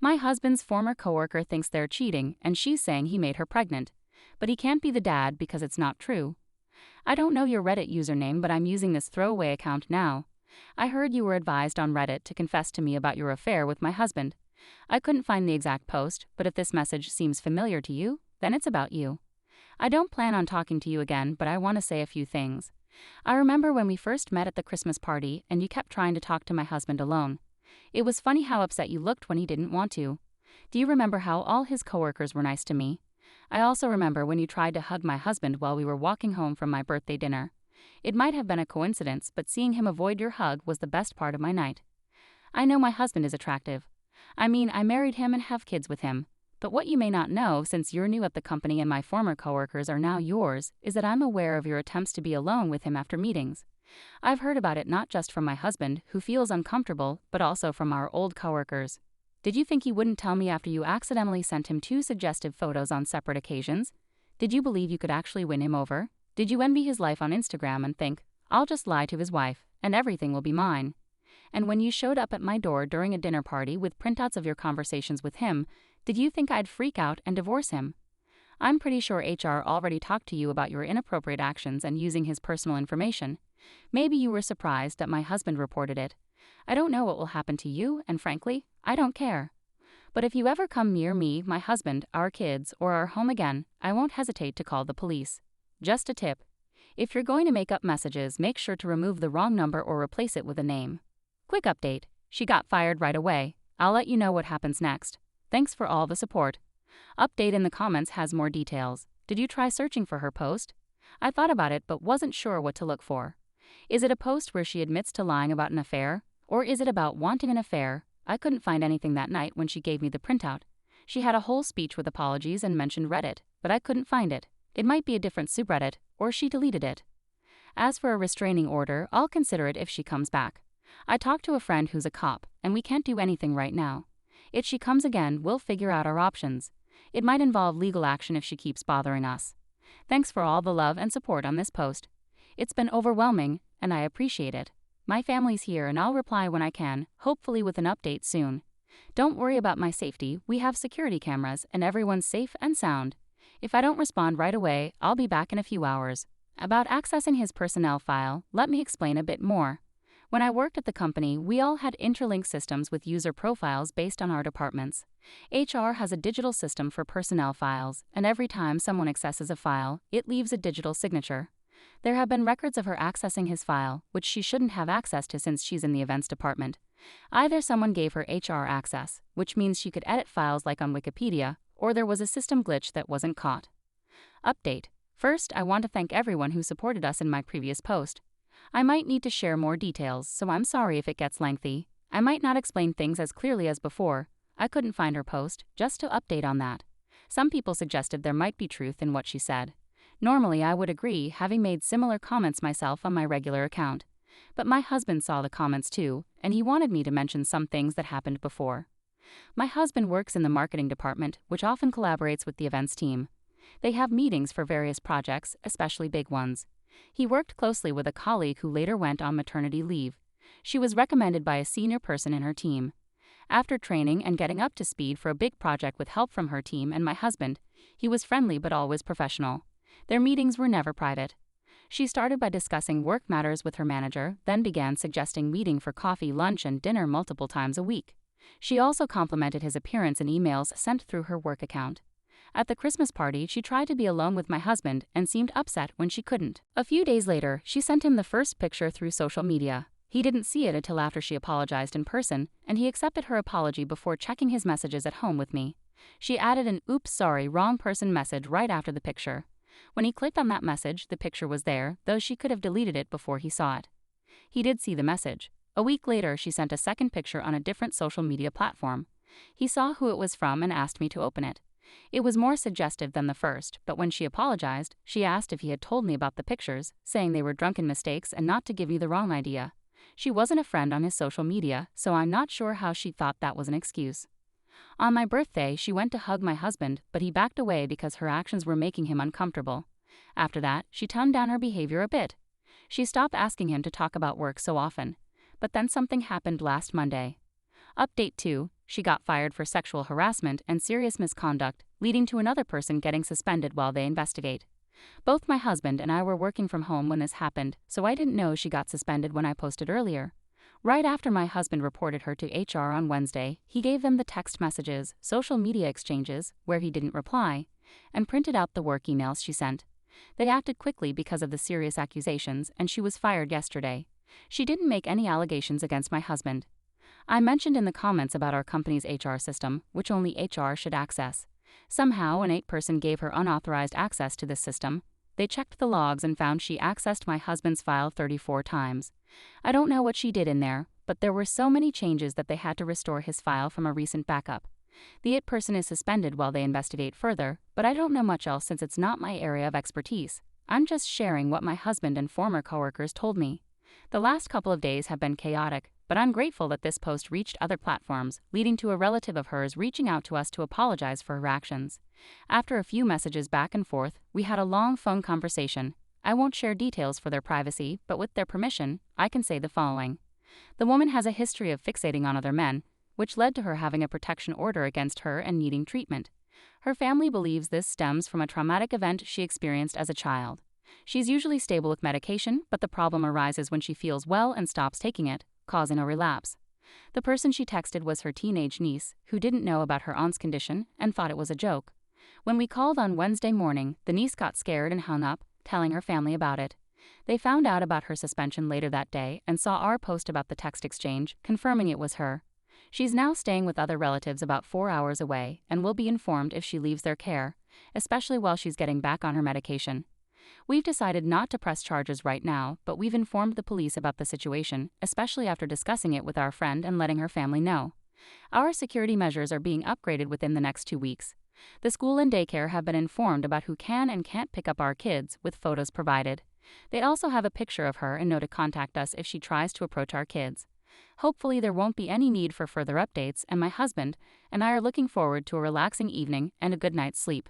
My husband's former coworker thinks they're cheating and she's saying he made her pregnant. But he can't be the dad because it's not true. I don't know your Reddit username, but I'm using this throwaway account now. I heard you were advised on Reddit to confess to me about your affair with my husband. I couldn't find the exact post, but if this message seems familiar to you, then it's about you. I don't plan on talking to you again, but I want to say a few things. I remember when we first met at the Christmas party and you kept trying to talk to my husband alone. It was funny how upset you looked when he didn't want to. Do you remember how all his coworkers were nice to me? I also remember when you tried to hug my husband while we were walking home from my birthday dinner. It might have been a coincidence, but seeing him avoid your hug was the best part of my night. I know my husband is attractive. I mean, I married him and have kids with him. But what you may not know, since you're new at the company and my former coworkers are now yours, is that I'm aware of your attempts to be alone with him after meetings. I've heard about it not just from my husband, who feels uncomfortable, but also from our old coworkers. Did you think he wouldn't tell me after you accidentally sent him 2 suggestive photos on separate occasions? Did you believe you could actually win him over? Did you envy his life on Instagram and think, I'll just lie to his wife, and everything will be mine? And when you showed up at my door during a dinner party with printouts of your conversations with him, did you think I'd freak out and divorce him? I'm pretty sure HR already talked to you about your inappropriate actions and using his personal information. Maybe you were surprised that my husband reported it. I don't know what will happen to you, and frankly, I don't care. But if you ever come near me, my husband, our kids, or our home again, I won't hesitate to call the police. Just a tip. If you're going to make up messages, make sure to remove the wrong number or replace it with a name. Quick update. She got fired right away. I'll let you know what happens next. Thanks for all the support. Update in the comments has more details. Did you try searching for her post? I thought about it but wasn't sure what to look for. Is it a post where she admits to lying about an affair? Or is it about wanting an affair? I couldn't find anything that night when she gave me the printout. She had a whole speech with apologies and mentioned Reddit, but I couldn't find it. It might be a different subreddit, or she deleted it. As for a restraining order, I'll consider it if she comes back. I talked to a friend who's a cop, and we can't do anything right now. If she comes again, we'll figure out our options. It might involve legal action if she keeps bothering us. Thanks for all the love and support on this post. It's been overwhelming, and I appreciate it. My family's here and I'll reply when I can, hopefully with an update soon. Don't worry about my safety, we have security cameras and everyone's safe and sound. If I don't respond right away, I'll be back in a few hours. About accessing his personnel file, let me explain a bit more. When I worked at the company, we all had interlinked systems with user profiles based on our departments. HR has a digital system for personnel files, and every time someone accesses a file, it leaves a digital signature. There have been records of her accessing his file, which she shouldn't have access to since she's in the events department. Either someone gave her HR access, which means she could edit files like on Wikipedia, or there was a system glitch that wasn't caught. Update. First, I want to thank everyone who supported us in my previous post. I might need to share more details, so I'm sorry if it gets lengthy. I might not explain things as clearly as before. I couldn't find her post, just to update on that. Some people suggested there might be truth in what she said. Normally I would agree, having made similar comments myself on my regular account. But my husband saw the comments too, and he wanted me to mention some things that happened before. My husband works in the marketing department, which often collaborates with the events team. They have meetings for various projects, especially big ones. He worked closely with a colleague who later went on maternity leave. She was recommended by a senior person in her team. After training and getting up to speed for a big project with help from her team and my husband, he was friendly but always professional. Their meetings were never private. She started by discussing work matters with her manager, then began suggesting meeting for coffee, lunch, and dinner multiple times a week. She also complimented his appearance in emails sent through her work account. At the Christmas party, she tried to be alone with my husband and seemed upset when she couldn't. A few days later, she sent him the first picture through social media. He didn't see it until after she apologized in person, and he accepted her apology before checking his messages at home with me. She added an "oops, sorry, wrong person" message right after the picture. When he clicked on that message, the picture was there, though she could have deleted it before he saw it. He did see the message. A week later, she sent a second picture on a different social media platform. He saw who it was from and asked me to open it. It was more suggestive than the first, but when she apologized, she asked if he had told me about the pictures, saying they were drunken mistakes and not to give me the wrong idea. She wasn't a friend on his social media, so I'm not sure how she thought that was an excuse. On my birthday, she went to hug my husband, but he backed away because her actions were making him uncomfortable. After that, she toned down her behavior a bit. She stopped asking him to talk about work so often. But then something happened last Monday. Update 2. she got fired for sexual harassment and serious misconduct, leading to another person getting suspended while they investigate. Both my husband and I were working from home when this happened, so I didn't know she got suspended when I posted earlier. Right after my husband reported her to HR on Wednesday, he gave them the text messages, social media exchanges, where he didn't reply, and printed out the work emails she sent. They acted quickly because of the serious accusations, and she was fired yesterday. She didn't make any allegations against my husband. I mentioned in the comments about our company's HR system, which only HR should access. Somehow, an 8-person gave her unauthorized access to this system. They checked the logs and found she accessed my husband's file 34 times. I don't know what she did in there, but there were so many changes that they had to restore his file from a recent backup. The 8-person is suspended while they investigate further, but I don't know much else since it's not my area of expertise. I'm just sharing what my husband and former coworkers told me. The last couple of days have been chaotic, but I'm grateful that this post reached other platforms, leading to a relative of hers reaching out to us to apologize for her actions. After a few messages back and forth, we had a long phone conversation. I won't share details for their privacy, but with their permission, I can say the following. The woman has a history of fixating on other men, which led to her having a protection order against her and needing treatment. Her family believes this stems from a traumatic event she experienced as a child. She's usually stable with medication, but the problem arises when she feels well and stops taking it, causing a relapse. The person she texted was her teenage niece, who didn't know about her aunt's condition and thought it was a joke. When we called on Wednesday morning, the niece got scared and hung up, telling her family about it. They found out about her suspension later that day and saw our post about the text exchange, confirming it was her. She's now staying with other relatives about 4 hours away and will be informed if she leaves their care, especially while she's getting back on her medication. We've decided not to press charges right now, but we've informed the police about the situation, especially after discussing it with our friend and letting her family know. Our security measures are being upgraded within the next 2 weeks. The school and daycare have been informed about who can and can't pick up our kids, with photos provided. They also have a picture of her and know to contact us if she tries to approach our kids. Hopefully there won't be any need for further updates, and my husband and I are looking forward to a relaxing evening and a good night's sleep.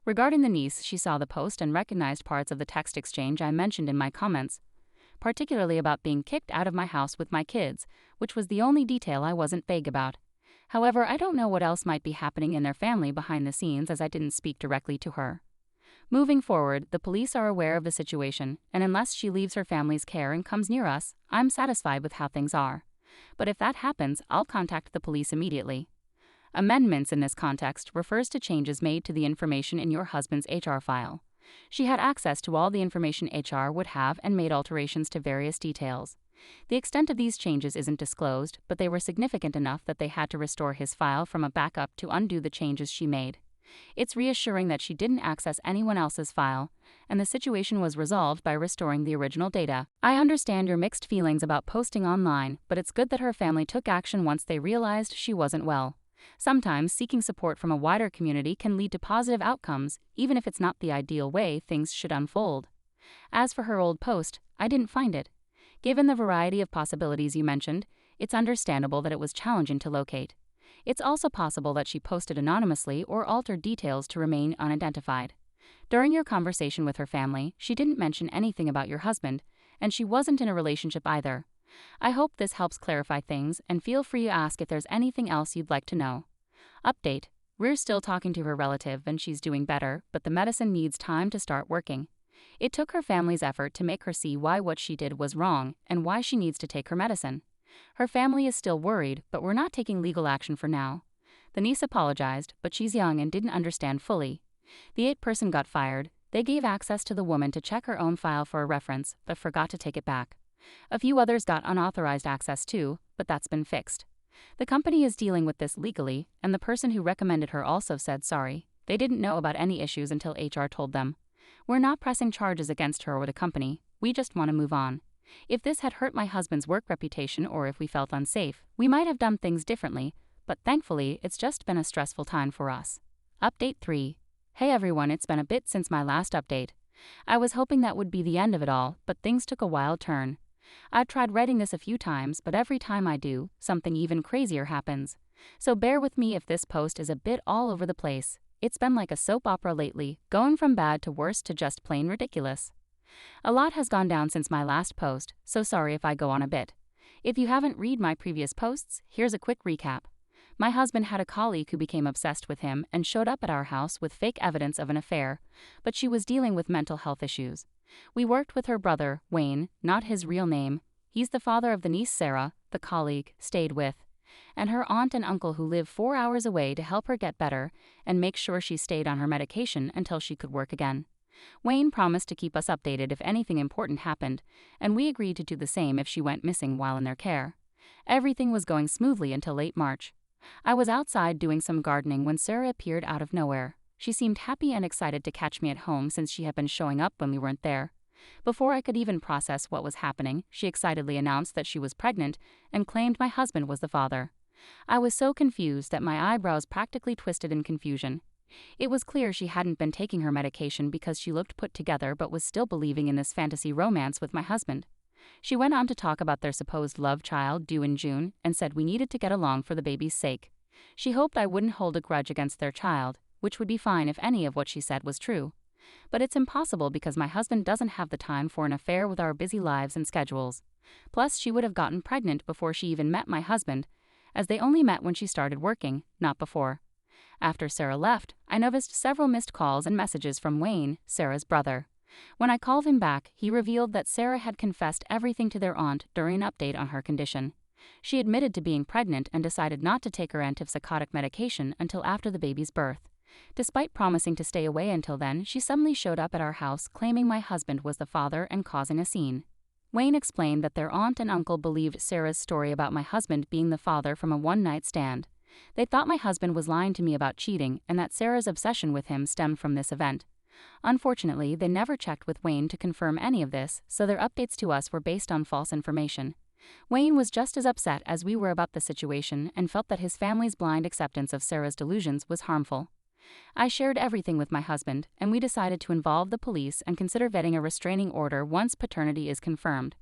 Regarding the niece, she saw the post and recognized parts of the text exchange I mentioned in my comments, particularly about being kicked out of my house with my kids, which was the only detail I wasn't vague about. However, I don't know what else might be happening in their family behind the scenes, as I didn't speak directly to her. Moving forward, the police are aware of the situation, and unless she leaves her family's care and comes near us, I'm satisfied with how things are. But if that happens, I'll contact the police immediately. Amendments in this context refers to changes made to the information in your husband's HR file. She had access to all the information HR would have and made alterations to various details. The extent of these changes isn't disclosed, but they were significant enough that they had to restore his file from a backup to undo the changes she made. It's reassuring that she didn't access anyone else's file, and the situation was resolved by restoring the original data. I understand your mixed feelings about posting online, but it's good that her family took action once they realized she wasn't well. Sometimes seeking support from a wider community can lead to positive outcomes, even if it's not the ideal way things should unfold. As for her old post, I didn't find it. Given the variety of possibilities you mentioned, it's understandable that it was challenging to locate. It's also possible that she posted anonymously or altered details to remain unidentified. During your conversation with her family, she didn't mention anything about your husband, and she wasn't in a relationship either. I hope this helps clarify things, and feel free to ask if there's anything else you'd like to know. Update: we're still talking to her relative and she's doing better, but the medicine needs time to start working. It took her family's effort to make her see why what she did was wrong and why she needs to take her medicine. Her family is still worried, but we're not taking legal action for now. The niece apologized, but she's young and didn't understand fully. The 8-person got fired. They gave access to the woman to check her own file for a reference, but forgot to take it back. A few others got unauthorized access too, but that's been fixed. The company is dealing with this legally, and the person who recommended her also said sorry. They didn't know about any issues until HR told them. We're not pressing charges against her or the company, we just want to move on. If this had hurt my husband's work reputation or if we felt unsafe, we might have done things differently, but thankfully it's just been a stressful time for us. Update 3. Hey everyone, it's been a bit since my last update. I was hoping that would be the end of it all, but things took a wild turn. I've tried writing this a few times, but every time I do, something even crazier happens. So bear with me if this post is a bit all over the place. It's been like a soap opera lately, going from bad to worse to just plain ridiculous. A lot has gone down since my last post, so sorry if I go on a bit. If you haven't read my previous posts, here's a quick recap. My husband had a colleague who became obsessed with him and showed up at our house with fake evidence of an affair, but she was dealing with mental health issues. We worked with her brother, Wayne, not his real name. He's the father of the niece Sarah, the colleague, stayed with, and her aunt and uncle who live 4 hours away to help her get better and make sure she stayed on her medication until she could work again. Wayne promised to keep us updated if anything important happened, and we agreed to do the same if she went missing while in their care. Everything was going smoothly until late March. I was outside doing some gardening when Sarah appeared out of nowhere. She seemed happy and excited to catch me at home since she had been showing up when we weren't there. Before I could even process what was happening, she excitedly announced that she was pregnant and claimed my husband was the father. I was so confused that my eyebrows practically twisted in confusion. It was clear she hadn't been taking her medication because she looked put together but was still believing in this fantasy romance with my husband. She went on to talk about their supposed love child due in June and said we needed to get along for the baby's sake. She hoped I wouldn't hold a grudge against their child, which would be fine if any of what she said was true. But it's impossible because my husband doesn't have the time for an affair with our busy lives and schedules. Plus, she would have gotten pregnant before she even met my husband, as they only met when she started working, not before. After Sarah left, I noticed several missed calls and messages from Wayne, Sarah's brother. When I called him back, he revealed that Sarah had confessed everything to their aunt during an update on her condition. She admitted to being pregnant and decided not to take her antipsychotic medication until after the baby's birth. Despite promising to stay away until then, she suddenly showed up at our house claiming my husband was the father and causing a scene. Wayne explained that their aunt and uncle believed Sarah's story about my husband being the father from a one-night stand. They thought my husband was lying to me about cheating and that Sarah's obsession with him stemmed from this event. Unfortunately, they never checked with Wayne to confirm any of this, so their updates to us were based on false information. Wayne was just as upset as we were about the situation and felt that his family's blind acceptance of Sarah's delusions was harmful. I shared everything with my husband, and we decided to involve the police and consider vetting a restraining order once paternity is confirmed.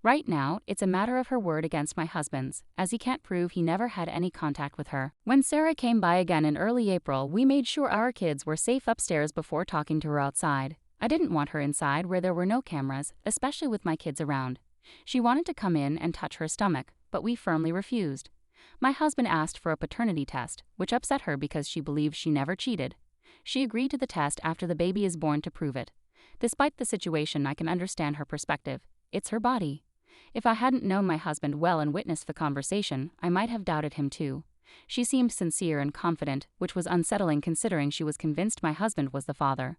Right now, it's a matter of her word against my husband's, as he can't prove he never had any contact with her. When Sarah came by again in early April, we made sure our kids were safe upstairs before talking to her outside. I didn't want her inside where there were no cameras, especially with my kids around. She wanted to come in and touch her stomach, but we firmly refused. My husband asked for a paternity test, which upset her because she believed she never cheated. She agreed to the test after the baby is born to prove it. Despite the situation, I can understand her perspective. It's her body. If I hadn't known my husband well and witnessed the conversation, I might have doubted him too. She seemed sincere and confident, which was unsettling considering she was convinced my husband was the father.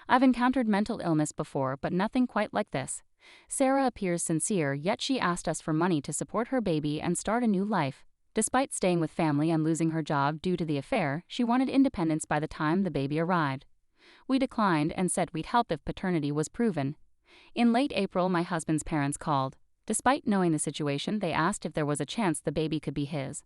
I've encountered mental illness before, but nothing quite like this. Sarah appears sincere, yet she asked us for money to support her baby and start a new life. Despite staying with family and losing her job due to the affair, she wanted independence by the time the baby arrived. We declined and said we'd help if paternity was proven. In late April, my husband's parents called. Despite knowing the situation, they asked if there was a chance the baby could be his.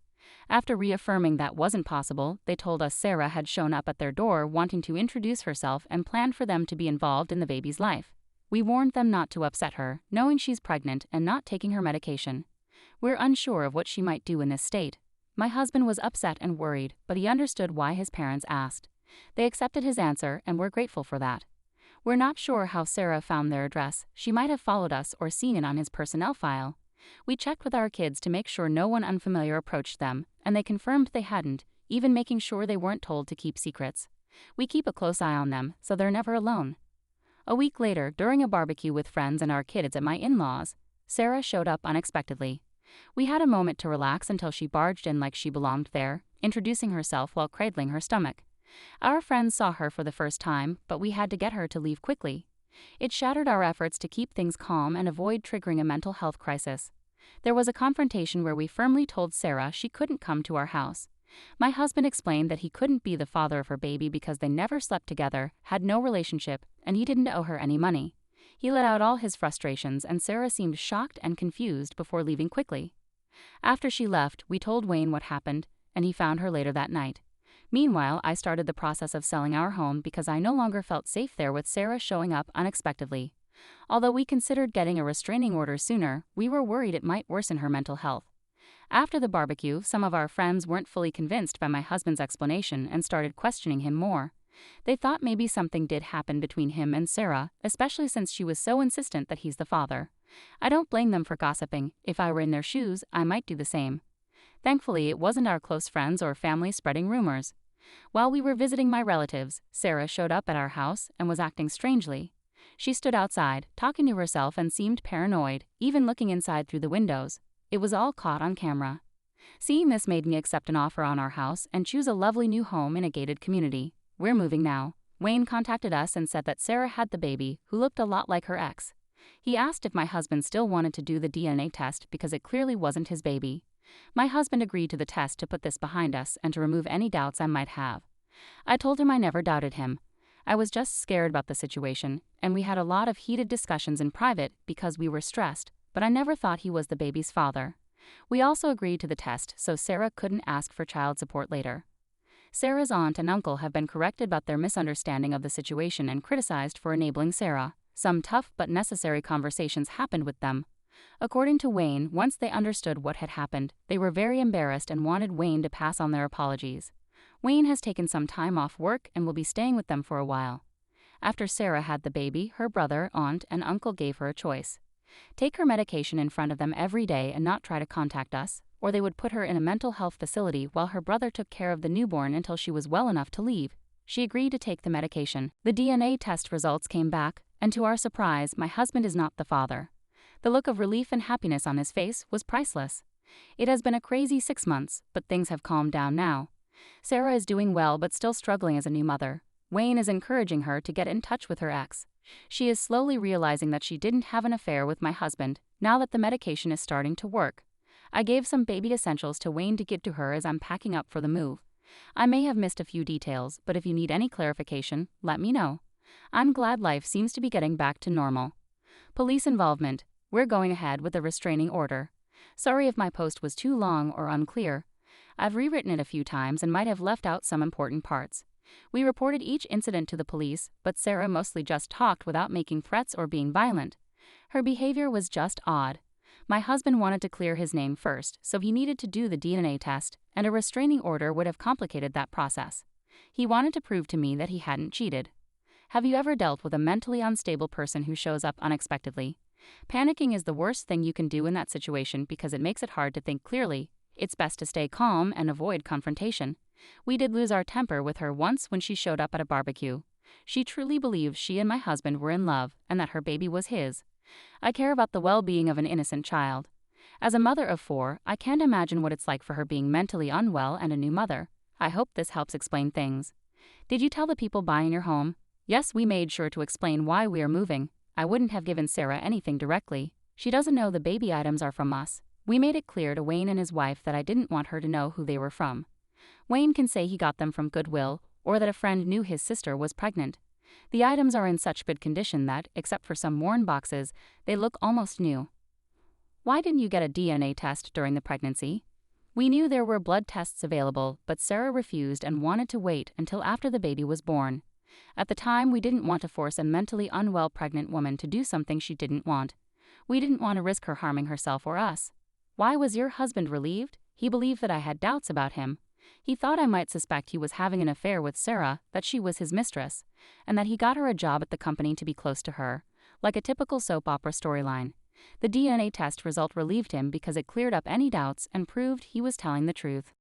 After reaffirming that wasn't possible, they told us Sarah had shown up at their door wanting to introduce herself and planned for them to be involved in the baby's life. We warned them not to upset her, knowing she's pregnant and not taking her medication. We're unsure of what she might do in this state. My husband was upset and worried, but he understood why his parents asked. They accepted his answer, and we're grateful for that. We're not sure how Sarah found their address. She might have followed us or seen it on his personnel file. We checked with our kids to make sure no one unfamiliar approached them, and they confirmed they hadn't, even making sure they weren't told to keep secrets. We keep a close eye on them, so they're never alone. A week later, during a barbecue with friends and our kids at my in-laws, Sarah showed up unexpectedly. We had a moment to relax until she barged in like she belonged there, introducing herself while cradling her stomach. Our friends saw her for the first time, but we had to get her to leave quickly. It shattered our efforts to keep things calm and avoid triggering a mental health crisis. There was a confrontation where we firmly told Sarah she couldn't come to our house. My husband explained that he couldn't be the father of her baby because they never slept together, had no relationship, and he didn't owe her any money. He let out all his frustrations, and Sarah seemed shocked and confused before leaving quickly. After she left, we told Wayne what happened, and he found her later that night. Meanwhile, I started the process of selling our home because I no longer felt safe there with Sarah showing up unexpectedly. Although we considered getting a restraining order sooner, we were worried it might worsen her mental health. After the barbecue, some of our friends weren't fully convinced by my husband's explanation and started questioning him more. They thought maybe something did happen between him and Sarah, especially since she was so insistent that he's the father. I don't blame them for gossiping. If I were in their shoes, I might do the same. Thankfully, it wasn't our close friends or family spreading rumors. While we were visiting my relatives, Sarah showed up at our house and was acting strangely. She stood outside, talking to herself, and seemed paranoid, even looking inside through the windows. It was all caught on camera. Seeing this made me accept an offer on our house and choose a lovely new home in a gated community. We're moving now. Wayne contacted us and said that Sarah had the baby, who looked a lot like her ex. He asked if my husband still wanted to do the DNA test because it clearly wasn't his baby. My husband agreed to the test to put this behind us and to remove any doubts I might have. I told him I never doubted him. I was just scared about the situation, and we had a lot of heated discussions in private because we were stressed, but I never thought he was the baby's father. We also agreed to the test so Sarah couldn't ask for child support later. Sarah's aunt and uncle have been corrected about their misunderstanding of the situation and criticized for enabling Sarah. Some tough but necessary conversations happened with them. According to Wayne, once they understood what had happened, they were very embarrassed and wanted Wayne to pass on their apologies. Wayne has taken some time off work and will be staying with them for a while. After Sarah had the baby, her brother, aunt, and uncle gave her a choice. Take her medication in front of them every day and not try to contact us, or they would put her in a mental health facility while her brother took care of the newborn until she was well enough to leave. She agreed to take the medication. The DNA test results came back, and to our surprise, my husband is not the father. The look of relief and happiness on his face was priceless. It has been a crazy 6 months, but things have calmed down now. Sarah is doing well but still struggling as a new mother. Wayne is encouraging her to get in touch with her ex. She is slowly realizing that she didn't have an affair with my husband, now that the medication is starting to work. I gave some baby essentials to Wayne to give to her as I'm packing up for the move. I may have missed a few details, but if you need any clarification, let me know. I'm glad life seems to be getting back to normal. Police involvement. We're going ahead with a restraining order. Sorry if my post was too long or unclear. I've rewritten it a few times and might have left out some important parts. We reported each incident to the police, but Sarah mostly just talked without making threats or being violent. Her behavior was just odd. My husband wanted to clear his name first, so he needed to do the DNA test, and a restraining order would have complicated that process. He wanted to prove to me that he hadn't cheated. Have you ever dealt with a mentally unstable person who shows up unexpectedly? Panicking is the worst thing you can do in that situation because it makes it hard to think clearly. It's best to stay calm and avoid confrontation. We did lose our temper with her once when she showed up at a barbecue. She truly believed she and my husband were in love and that her baby was his. I care about the well-being of an innocent child. As a mother of 4, I can't imagine what it's like for her being mentally unwell and a new mother. I hope this helps explain things. Did you tell the people buying your home? Yes, we made sure to explain why we are moving. I wouldn't have given Sarah anything directly. She doesn't know the baby items are from us. We made it clear to Wayne and his wife that I didn't want her to know who they were from. Wayne can say he got them from Goodwill, or that a friend knew his sister was pregnant. The items are in such good condition that, except for some worn boxes, they look almost new. Why didn't you get a DNA test during the pregnancy? We knew there were blood tests available, but Sarah refused and wanted to wait until after the baby was born. At the time, we didn't want to force a mentally unwell pregnant woman to do something she didn't want. We didn't want to risk her harming herself or us. Why was your husband relieved? He believed that I had doubts about him. He thought I might suspect he was having an affair with Sarah, that she was his mistress, and that he got her a job at the company to be close to her, like a typical soap opera storyline. The DNA test result relieved him because it cleared up any doubts and proved he was telling the truth.